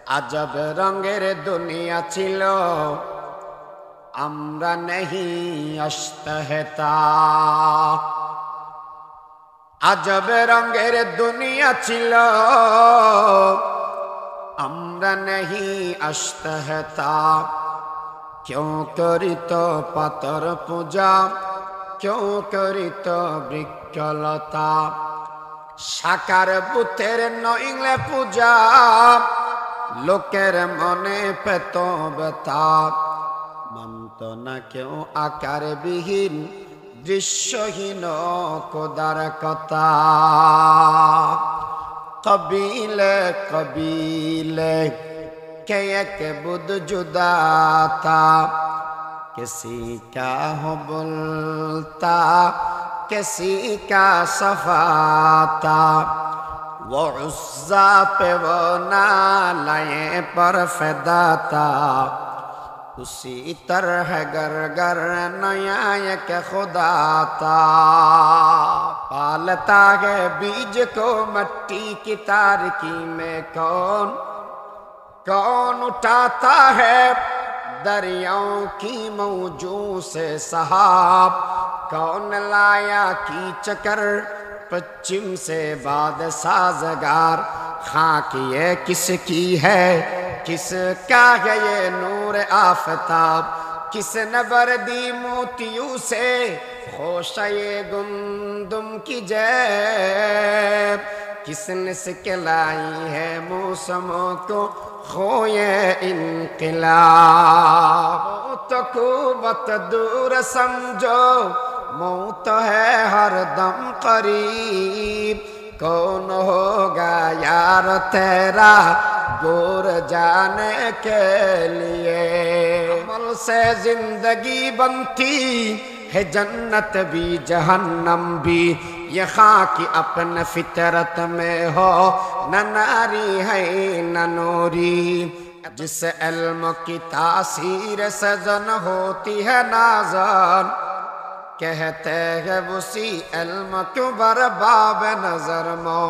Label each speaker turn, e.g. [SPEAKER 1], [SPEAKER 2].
[SPEAKER 1] আজব রঙের দুনিয়া ছিল, আমরা নেহি আশতাহতা। আজব রঙের দুনিয়া ছিল, আমরা নেহি আশতাহতা। क्यों करित पातर पूजा, क्यों करित बृक्षलता। साकार बुतेर नइले पूजा, लोकेर मने पेत बेता। माনত ना क्यों आकार विहीन, दृश्यहीन कोदार कथा। कबीले कबीले के एक बुध जुदा था, किसी का हो बोलता, किसी का सफा था। वो उस्सा पे वो नालाए पर फिदा था, उसी तरह गर गर नया एक खुदा था। पालता है बीज को मट्टी की तारकी में कौन, कौन उठाता है दरियाओं की मौजों से सहाब। कौन लाया कीच कर पश्चिम से बाद साजगार। खाक ये किसकी है, किसका है ये नूर आफताब। किसने बरदी मोतियों से खोशे गुंदुम की जेब। किसने सिखलाई है मौसमों को खोए इनकलाब। मौत को मत दूर समझो, मौत है हर दम करीब। कौन होगा यार तेरा गोर जाने के लिए। अमल से जिंदगी बनती है जन्नत भी जहन्नम भी। ये खाकी अपने फितरत में हो, न नारी है न नूरी। जिस इल्म की तासीर से जन होती है नाज़न, कहते हैं उसी इल्म क्यों बर्बाद नजर मो।